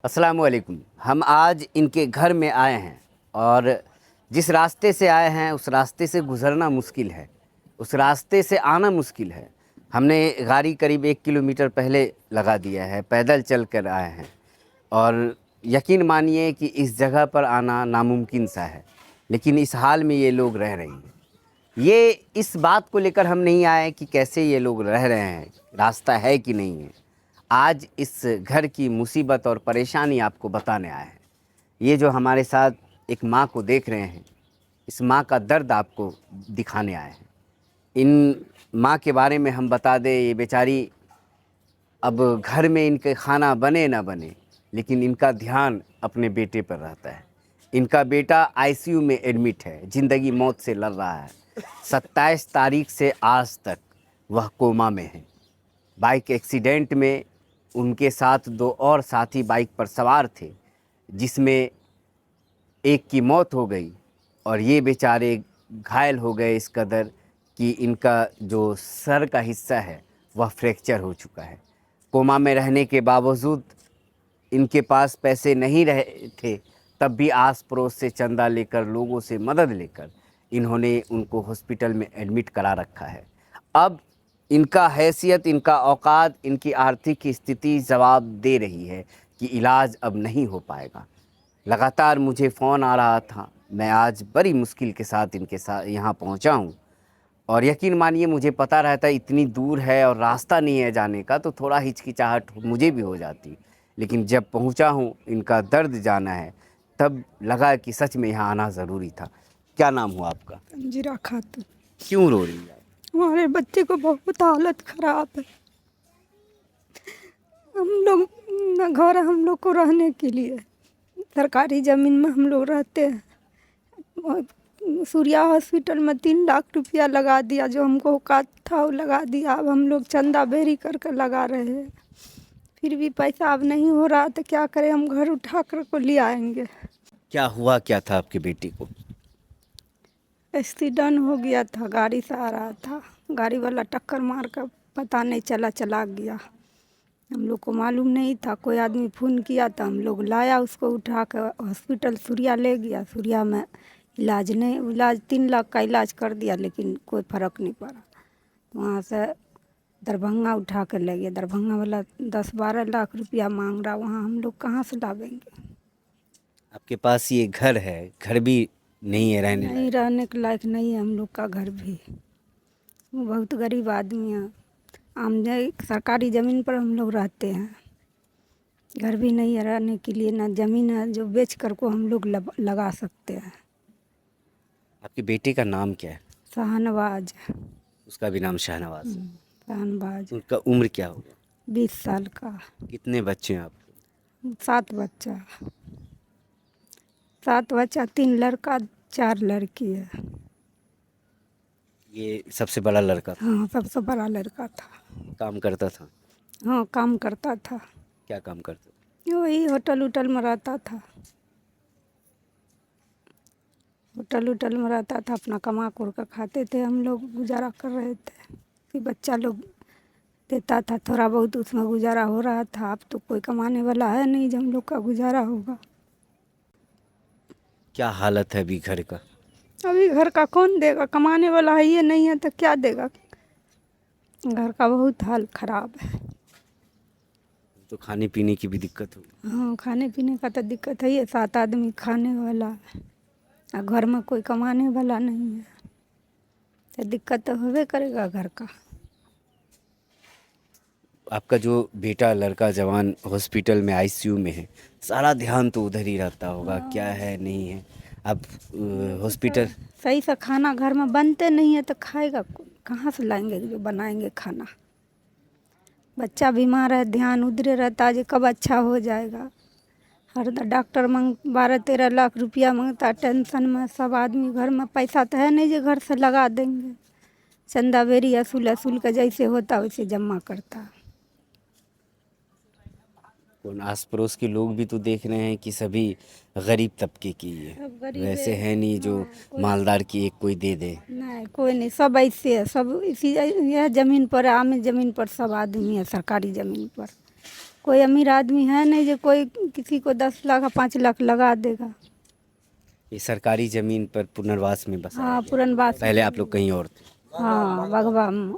अस्सलाम वालेकुम। हम आज इनके घर में आए हैं और जिस रास्ते से आए हैं उस रास्ते से गुज़रना मुश्किल है, उस रास्ते से आना मुश्किल है। हमने गाड़ी करीब 1 किलोमीटर पहले लगा दिया है, पैदल चल कर आए हैं और यकीन मानिए कि इस जगह पर आना नामुमकिन सा है, लेकिन इस हाल में ये लोग रह रहे हैं। ये इस बात को लेकर हम नहीं आए कि कैसे ये लोग रह रहे हैं, रास्ता है कि नहीं है। आज इस घर की मुसीबत और परेशानी आपको बताने आए हैं। ये जो हमारे साथ एक माँ को देख रहे हैं, इस माँ का दर्द आपको दिखाने आए हैं। इन माँ के बारे में हम बता दें, ये बेचारी अब घर में इनके खाना बने ना बने, लेकिन इनका ध्यान अपने बेटे पर रहता है। इनका बेटा आईसीयू में एडमिट है, ज़िंदगी मौत से लड़ रहा है। 27 तारीख से आज तक वह कोमा में है। बाइक एक्सीडेंट में उनके साथ 2 और साथी बाइक पर सवार थे, जिसमें एक की मौत हो गई और ये बेचारे घायल हो गए इस कदर कि इनका जो सर का हिस्सा है वह फ्रैक्चर हो चुका है। कोमा में रहने के बावजूद इनके पास पैसे नहीं रहे थे, तब भी आस पड़ोस से चंदा लेकर, लोगों से मदद लेकर इन्होंने उनको हॉस्पिटल में एडमिट करा रखा है। अब इनका हैसियत, इनका औकात, इनकी आर्थिक स्थिति जवाब दे रही है कि इलाज अब नहीं हो पाएगा। लगातार मुझे फ़ोन आ रहा था, मैं आज बड़ी मुश्किल के साथ इनके साथ यहाँ पहुँचा हूँ और यकीन मानिए मुझे पता रहता इतनी दूर है और रास्ता नहीं है जाने का, तो थोड़ा हिचकिचाहट मुझे भी हो जाती। लेकिन जब पहुँचा हूँ, इनका दर्द जाना है, तब लगा कि सच में यहाँ आना ज़रूरी था। क्या नाम हुआ आपका? तंजीरा खातून। क्यों रो रही है आप? हमारे बच्चे को बहुत हालत खराब है। हम लोग न घर है हम लोग को रहने के लिए, सरकारी ज़मीन में हम लोग रहते हैं। और सूर्या हॉस्पिटल में 3 लाख रुपया लगा दिया, जो हमको औकात था वो लगा दिया। अब हम लोग चंदा बेरी कर लगा रहे हैं, फिर भी पैसा अब नहीं हो रहा, तो क्या करें, हम घर उठा कर को ले आएंगे। क्या हुआ क्या था आपके बेटे को? एक्सीडेंट हो गया था, गाड़ी से आ रहा था, गाड़ी वाला टक्कर मार कर पता नहीं चला गया। हम लोग को मालूम नहीं था, कोई आदमी फ़ोन किया तो हम लोग लाया उसको, उठा कर हॉस्पिटल सूर्या ले गया। सूर्या में इलाज 3 लाख का इलाज कर दिया, लेकिन कोई फ़र्क नहीं पड़ा। वहाँ से दरभंगा उठा कर ले गया, दरभंगा वाला 10-12 लाख रुपया मांग रहा, वहाँ हम लोग कहाँ से लावेंगे। आपके पास ये घर है, घर भी नहीं है रहने नहीं लायक? रहने के लायक नहीं है हम लोग का घर भी। वो बहुत गरीब आदमी है, सरकारी ज़मीन पर हम लोग रहते हैं। घर भी नहीं है रहने के लिए, ना ज़मीन है जो बेच कर को हम लोग लगा सकते हैं। आपके बेटे का नाम क्या है? शाहनवाज। उसका भी नाम शाहनवाज है। शाहनवाज। उनका उम्र क्या होगा? 20 साल का। कितने बच्चे हैं आपको? 7 बच्चा। 7 बच्चा, 3 लड़का 4 लड़की है। ये सबसे बड़ा लड़का था? हाँ, सबसे बड़ा लड़का था। काम करता था? हाँ, काम करता था। क्या काम करता था? वही होटल में रहता था। होटल में रहता था, अपना कमा कर खाते थे, हम लोग गुजारा कर रहे थे। फिर बच्चा लोग देता था, थोड़ा बहुत उसमें गुजारा हो रहा था। अब तो कोई कमाने वाला है नहीं जो हम लोग का गुजारा होगा। क्या हालत है अभी घर का? अभी घर का कौन देगा, कमाने वाला है ये नहीं है तो क्या देगा। घर का बहुत हाल खराब है। तो खाने पीने की भी दिक्कत होगी? हाँ, खाने पीने का तो दिक्कत है, ये 7 आदमी खाने वाला है और घर में कोई कमाने वाला नहीं है, तो दिक्कत तो होबे करेगा घर का। आपका जो बेटा लड़का जवान हॉस्पिटल में आईसीयू में है, सारा ध्यान तो उधर ही रहता होगा, क्या है नहीं है। अब हॉस्पिटल सही से खाना घर में बनते नहीं है तो खाएगा कौन? कहाँ से लाएंगे जो बनाएंगे खाना। बच्चा बीमार है, ध्यान उधरे रहता है जो कब अच्छा हो जाएगा। हर डॉक्टर 12-13 लाख रुपया मांगता, टेंशन में सब आदमी। घर में पैसा तो है नहीं जो घर से लगा देंगे। चंदा बेरी असूल का जैसे होता वैसे जमा करता। कौन आस पड़ोस के लोग भी तो देख रहे हैं कि सभी गरीब तबके की है, सब गरीब वैसे है। है नहीं जो मालदार की एक कोई दे दे। नहीं, कोई नहीं, सब ऐसे है, सब इसी यह ज़मीन पर, आम ज़मीन पर सब आदमी है, सरकारी ज़मीन पर कोई अमीर आदमी है नहीं जो कोई किसी को 10 लाख 5 लाख लगा देगा। ये सरकारी ज़मीन पर पुनर्वास में बसाया हाँ गया। पुरनवास। पहले आप लोग कहीं और थे, हाँ भगवा में।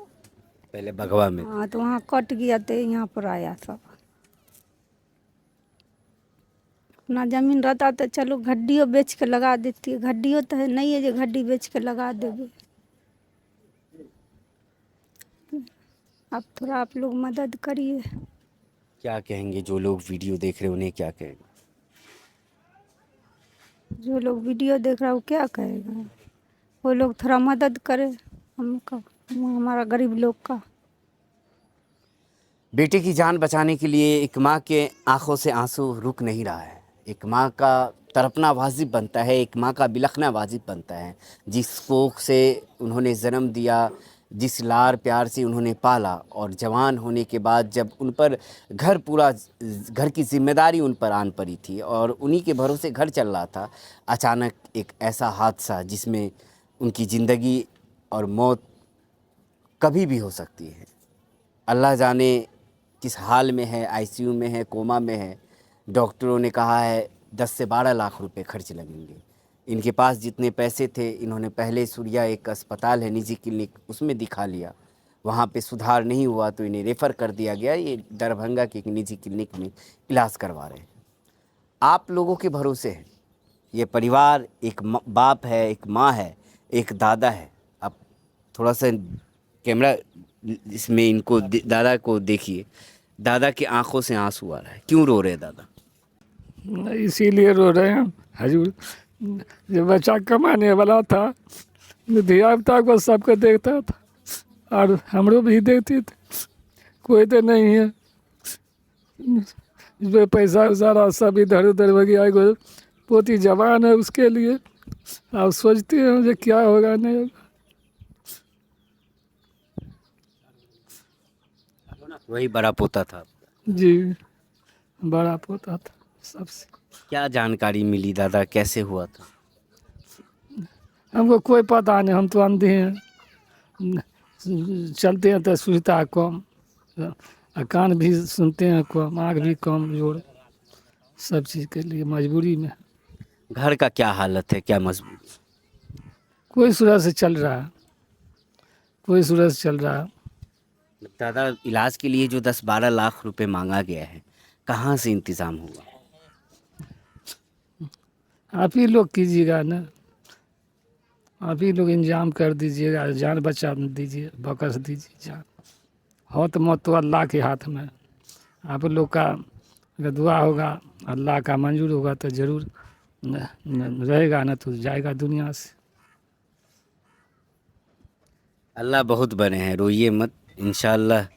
पहले भगवा में थे। हाँ तो वहाँ कट गया तो यहाँ पर आया सब। अपना ज़मीन रहता तो चलो घड्डियों बेच के लगा देती है, घड्डियों तो है नहीं है जो घड्डी बेच के लगा देवे। अब थोड़ा आप लोग मदद करिए। क्या कहेंगे जो लोग वीडियो देख रहे हैं, उन्हें क्या कहेंगे? जो लोग वीडियो देख रहा है वो क्या कहेगा, वो लोग थोड़ा मदद करे हमका, हमारा गरीब लोग का। बेटे की जान बचाने के लिए एक माँ के आंखों से आंसू रुक नहीं रहा है। एक माँ का तड़पना वाजिब बनता है, एक माँ का बिलखना वाजिब बनता है। जिस कोख से उन्होंने जन्म दिया, जिस लार प्यार से उन्होंने पाला, और जवान होने के बाद जब उन पर घर की जिम्मेदारी उन पर आन पड़ी थी और उन्हीं के भरोसे घर चल रहा था, अचानक एक ऐसा हादसा जिसमें उनकी ज़िंदगी और मौत कभी भी हो सकती है। अल्लाह जाने किस हाल में है, आईसीयू में है, कोमा में है। डॉक्टरों ने कहा है 10 से 12 लाख रुपए खर्च लगेंगे। इनके पास जितने पैसे थे, इन्होंने पहले सूर्या एक अस्पताल है निजी क्लिनिक, उसमें दिखा लिया। वहाँ पे सुधार नहीं हुआ तो इन्हें रेफ़र कर दिया गया, ये दरभंगा के एक निजी क्लिनिक में इलाज करवा रहे हैं। आप लोगों के भरोसे है ये परिवार, एक बाप है, एक माँ है, एक दादा है। आप थोड़ा सा कैमरा इसमें इनको दादा को देखिए। दादा की आंखों से आंसू आ रहा है। क्यों रो रहे हैं दादा? इसीलिए रो रहे हैं हजूर, जब बच्चा कमाने वाला था, धियापुता को सबको देखता था और हमरो भी देखते थे। कोई तो नहीं है, जो पैसा सारा सब इधर उधर हो गया। एगो पोती जवान है, उसके लिए आप सोचते हैं जो क्या होगा नहीं होगा। वही बड़ा पोता था आपका? जी बड़ा पोता था सबसे। क्या जानकारी मिली दादा, कैसे हुआ था? हमको कोई पता नहीं, हम तो अंधे हैं, चलते हैं तो सुनता है कम, कान भी सुनते हैं कम, आँख भी कम जोर, सब चीज़ के लिए मजबूरी में। घर का क्या हालत है, क्या मजबूरी? कोई सूरत से चल रहा है, कोई सूरत से चल रहा है। दादा इलाज के लिए जो 10-12 लाख रुपए मांगा गया है, कहाँ से इंतज़ाम होगा? आप ही लोग कीजिएगा ना, आप ही लोग इंतजाम कर दीजिएगा, जान बचा दीजिए, बकस दीजिए जान। हो तो मौत तो अल्लाह के हाथ में। आप लोग का अगर दुआ होगा, अल्लाह का मंजूर होगा तो ज़रूर रहेगा, ना तो जाएगा दुनिया से। अल्लाह बहुत बड़े हैं, रोइए मत। इंशाअल्लाह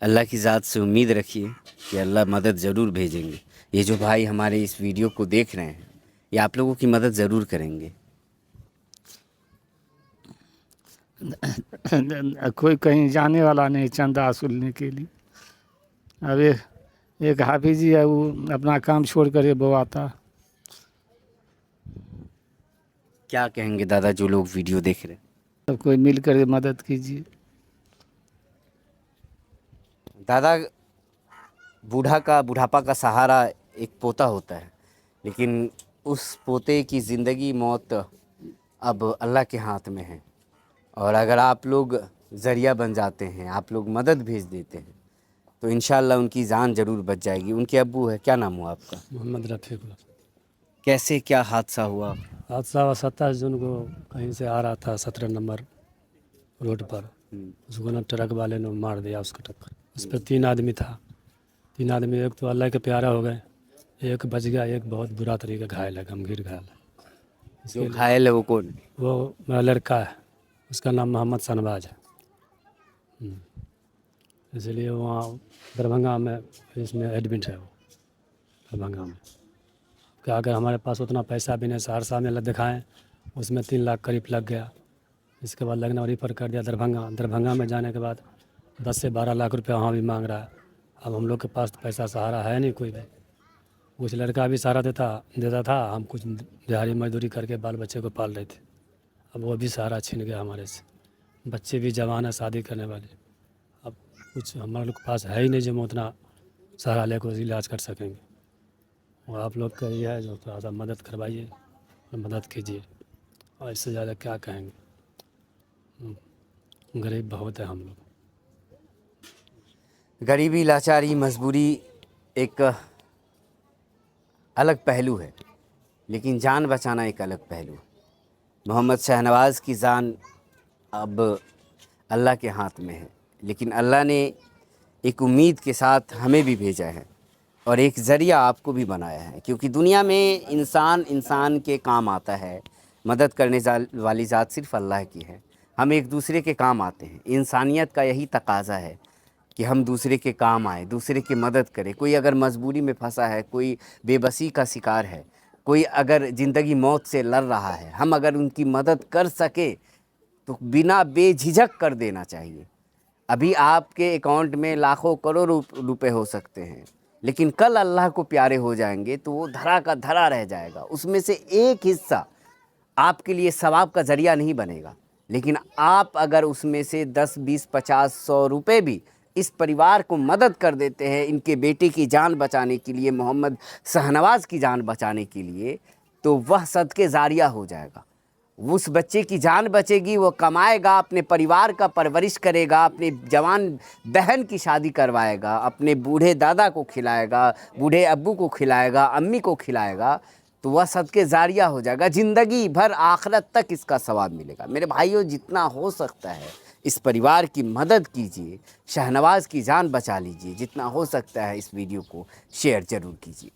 अल्लाह की ज़ात से उम्मीद रखिए कि अल्लाह मदद ज़रूर भेजेंगे। ये जो भाई हमारे इस वीडियो को देख रहे हैं, ये आप लोगों की मदद ज़रूर करेंगे। कोई कहीं जाने वाला नहीं चंदा वसूलने के लिए। अब एक हाफिज जी है, वो अपना काम छोड़ कर ये बवाता। क्या कहेंगे दादा जो लोग वीडियो देख रहे हैं? सब कोई मिल कर मदद कीजिए। दादा, बुढ़ापा का सहारा एक पोता होता है, लेकिन उस पोते की ज़िंदगी मौत अब अल्लाह के हाथ में है। और अगर आप लोग ज़रिया बन जाते हैं, आप लोग मदद भेज देते हैं, तो इंशाअल्लाह उनकी जान ज़रूर बच जाएगी। उनके अब्बू है, क्या नाम हुआ आपका? मोहम्मद रफ़ीकुल्लाह। कैसे क्या हादसा हुआ? हादसा 27 जून को कहीं से आ रहा था 17 नंबर रोड पर, उसको ना ट्रक वाले ने मार दिया, उसका टक्कर। उस पर 3 आदमी था। 3 आदमी, एक तो अल्लाह के प्यारा हो गए, एक बच गया, एक बहुत बुरा तरीके घायल है, गंभीर घायल है। जो घायल है वो कौन है? वो मेरा लड़का है, उसका नाम मोहम्मद शहनवाज है। इसलिए वहाँ दरभंगा में इसमें एडमिट है वो, दरभंगा में। क्या अगर हमारे पास उतना पैसा भी नहीं, सहरसा में दिखाएं, उसमें 3 लाख करीब लग गया। इसके बाद लगना रेफर कर दिया दरभंगा। दरभंगा में जाने के बाद 10 से 12 लाख रुपया वहाँ भी मांग रहा है। अब हम लोग के पास तो पैसा सहारा है नहीं कोई भी। कुछ लड़का भी सहारा देता था, हम कुछ दिहाड़ी मजदूरी करके बाल बच्चे को पाल रहे थे। अब वो भी सहारा छीन गया हमारे से। बच्चे भी जवान है, शादी करने वाले। अब कुछ हमारे लोग के पास है ही नहीं जो हम उतना सहारा लेकर उसका इलाज कर सकेंगे। और आप लोग का ये है जो थोड़ा सा मदद करवाइए और मदद कीजिए, और इससे ज़्यादा क्या कहेंगे। गरीब बहुत है हम लोग। गरीबी, लाचारी, मजबूरी एक अलग पहलू है, लेकिन जान बचाना एक अलग पहलू है। मोहम्मद शहनवाज़ की जान अब अल्लाह के हाथ में है, लेकिन अल्लाह ने एक उम्मीद के साथ हमें भी भेजा है और एक ज़रिया आपको भी बनाया है, क्योंकि दुनिया में इंसान के काम आता है। मदद करने वाली ज़ात सिर्फ़ अल्लाह की है। हम एक दूसरे के काम आते हैं। इंसानियत का यही तकाज़ा है कि हम दूसरे के काम आए, दूसरे की मदद करें। कोई अगर मजबूरी में फंसा है, कोई बेबसी का शिकार है, कोई अगर ज़िंदगी मौत से लड़ रहा है, हम अगर उनकी मदद कर सके तो बिना बेझिझक कर देना चाहिए। अभी आपके अकाउंट में लाखों करोड़ों रुपए हो सकते हैं, लेकिन कल अल्लाह को प्यारे हो जाएंगे तो वो धरा का धरा रह जाएगा। उसमें से एक हिस्सा आपके लिए सवाब का ज़रिया नहीं बनेगा, लेकिन आप अगर उसमें से 10, 20, 50, 100 रुपये भी इस परिवार को मदद कर देते हैं, इनके बेटे की जान बचाने के लिए, मोहम्मद शहनवाज़ की जान बचाने के लिए, तो वह सदके ज़ारिया हो जाएगा। उस बच्चे की जान बचेगी, वो कमाएगा, अपने परिवार का परवरिश करेगा, अपने जवान बहन की शादी करवाएगा, अपने बूढ़े दादा को खिलाएगा, बूढ़े अब्बू को खिलाएगा, अम्मी को खिलाएगा, तो वह सदके ज़ारिया हो जाएगा। ज़िंदगी भर आखिरत तक इसका सवाब मिलेगा। मेरे भाइयों, जितना हो सकता है इस परिवार की मदद कीजिए, शहनवाज़ की जान बचा लीजिए। जितना हो सकता है इस वीडियो को शेयर ज़रूर कीजिए।